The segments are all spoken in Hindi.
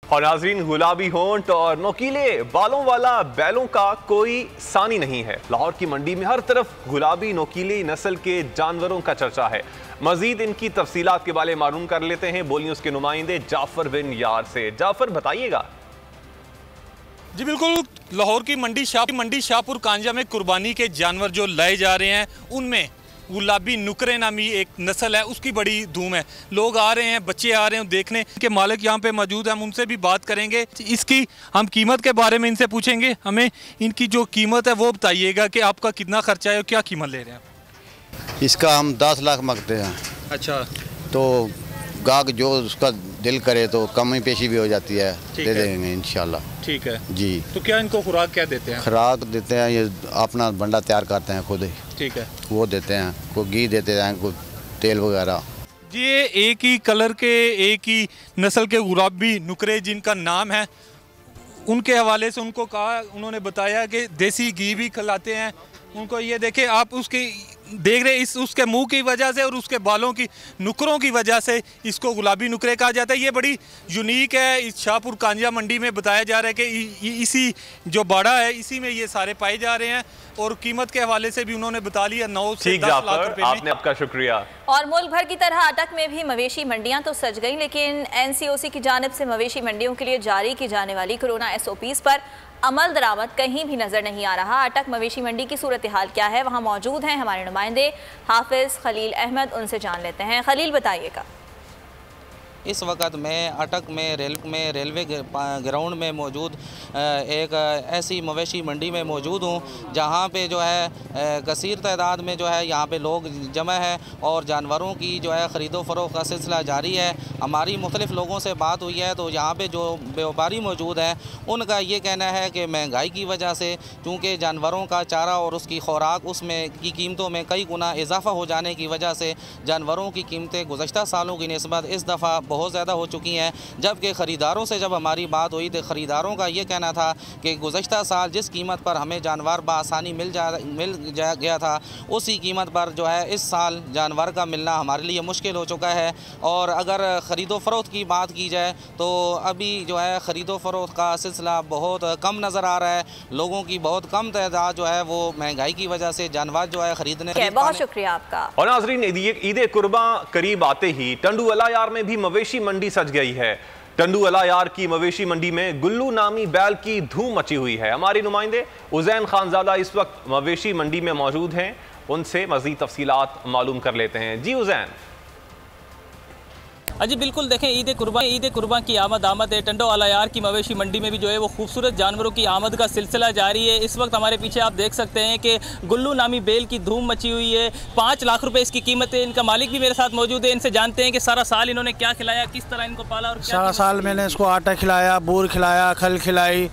और नाज़रीन, गुलाबी होंठ और नोकीले बालों वाला बैलों का कोई सानी नहीं है। लाहौर की मंडी में हर तरफ गुलाबी नोकीली नस्ल के जानवरों का चर्चा है। मजीद इनकी तफसीलात के बारे में मालूम कर लेते हैं बोलियों के नुमाइंदे जाफर बिन यार से। जाफर, बताइएगा। जी बिल्कुल, लाहौर की मंडी शाहपुर कांजा में कुर्बानी के जानवर जो लाए जा रहे हैं उनमें गुलाबी नुकरे नामी एक नस्ल है, उसकी बड़ी धूम है। लोग आ रहे हैं, बच्चे आ रहे हैं देखने के। मालिक यहाँ पे मौजूद हैं, हम उनसे भी बात करेंगे। इसकी हम कीमत के बारे में इनसे पूछेंगे। हमें इनकी जो कीमत है वो बताइएगा कि आपका कितना खर्चा है और क्या कीमत ले रहे हैं आप? इसका हम 10 लाख मांगते हैं। अच्छा, तो गाहक जो उसका दिल करे तो कमी पेशी भी हो जाती है, दे देंगे इंशाल्लाह। ठीक है जी। तो क्या इनको खुराक क्या देते हैं? खुराक देते हैं, ये अपना बंडा तैयार करते हैं खुद ही। ठीक है, वो देते हैं, कोई घी देते हैं, कोई तेल वगैरह। जी, ये एक ही कलर के, एक ही नस्ल के गुलाबी नुकरे जिनका नाम है, उनके हवाले से उनको कहा, उन्होंने बताया कि देसी घी भी खिलाते हैं उनको। ये देखें आप, उसकी देख रहे इस उसके मुंह की वजह से और उसके बालों की नुकरों की वजह से इसको गुलाबी नुकरे कहा जाता है। ये बड़ी यूनिक है। इस शाहपुर कांजा मंडी में बताया जा रहा है कि इसी जो बाड़ा है इसी में ये सारे पाए जा रहे हैं। और कीमत के हवाले से भी उन्होंने बता लिया 9 से 10 लाख रुपए। आपने आपका शुक्रिया। और मुल्क भर की तरह अटक में भी मवेशी मंडियां तो सज गई, लेकिन NCOC की जानिब से मवेशी मंडियों के लिए जारी की जाने वाली कोरोना SOPs पर अमल दरामद कहीं भी नजर नहीं आ रहा। अटक मवेशी मंडी की सूरत हाल क्या है, वहाँ मौजूद हैं हमारे नुमाइंदे हाफिज खलील अहमद, उनसे जान लेते हैं। खलील, बताइएगा। इस वक्त मैं अटक में रेलवे ग्राउंड में मौजूद एक ऐसी मवेशी मंडी में मौजूद हूँ जहाँ पे जो है कसीर तादाद में जो है यहाँ पे लोग जमा है और जानवरों की जो है ख़रीदो फ़रोख्त का सिलसिला जारी है। हमारी मुख्तलिफ़ लोगों से बात हुई है तो यहाँ पे जो व्यापारी मौजूद हैं उनका ये कहना है कि महंगाई की वजह से, चूँकि जानवरों का चारा और उसकी खुराक उसमें की कीमतों में कई गुना इजाफ़ा हो जाने की वजह से जानवरों की कीमतें गुज़श्ता सालों की निस्बत इस दफ़ा बहुत ज़्यादा हो चुकी हैं। जबकि ख़रीदारों से जब हमारी बात हुई तो ख़रीदारों का ये कहना था कि गुज़श्ता साल जिस कीमत पर हमें जानवर बआसानी मिल गया था उसी कीमत पर जो है इस साल जानवर का मिलना हमारे लिए मुश्किल हो चुका है। और अगर ख़रीदो फ़रोख्त की बात की जाए तो अभी जो है ख़रीदो फ़रोख्त का सिलसिला बहुत कम नज़र आ रहा है। लोगों की बहुत कम तादाद जो है वो महंगाई की वजह से जानवर जो है ख़रीदने। बहुत शुक्रिया आपका। और नाज़रीन, ईद कुर्बा करीब आते ही टंडू अलायार में भी मवेशी मंडी सज गई है। टंडू अलायार की मवेशी मंडी में गुल्लू नामी बैल की धूम मची हुई है। हमारे नुमाइंदे उज़ैन खानज़ादा इस वक्त मवेशी मंडी में मौजूद हैं, उनसे मज़ीद तफसीलात मालूम कर लेते हैं। जी उज़ैन। जी बिल्कुल, देखें ईद कुर्बान की आमद है। टंडो अलायार की मवेशी मंडी में भी जो है वो खूबसूरत जानवरों की आमद का सिलसिला जारी है। इस वक्त हमारे पीछे आप देख सकते हैं कि गुल्लू नामी बेल की धूम मची हुई है। 5 लाख रुपए इसकी कीमत है। इनका मालिक भी मेरे साथ मौजूद है, इनसे जानते हैं कि सारा साल इन्होंने क्या खिलाया, किस तरह इनको पाला। और सारा साल मैंने इसको आटा खिलाया, बूर खिलाया, खल खिलाई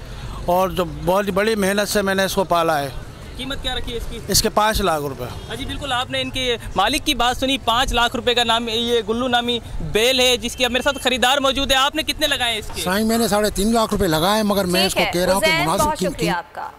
और जो बहुत बड़ी मेहनत से मैंने इसको पाला है। कीमत क्या रखी है इसकी? इसके 5 लाख रुपए। जी बिल्कुल, आपने इनके मालिक की बात सुनी। 5 लाख रुपए का नाम ये गुल्लू नामी बेल है जिसकी अब मेरे साथ खरीदार मौजूद है। आपने कितने लगाए इसके? साईं, मैंने 3.5 लाख रुपए लगाए, मगर मैं इसको कह रहा हूँ कि मुनासिब कीमत। आपका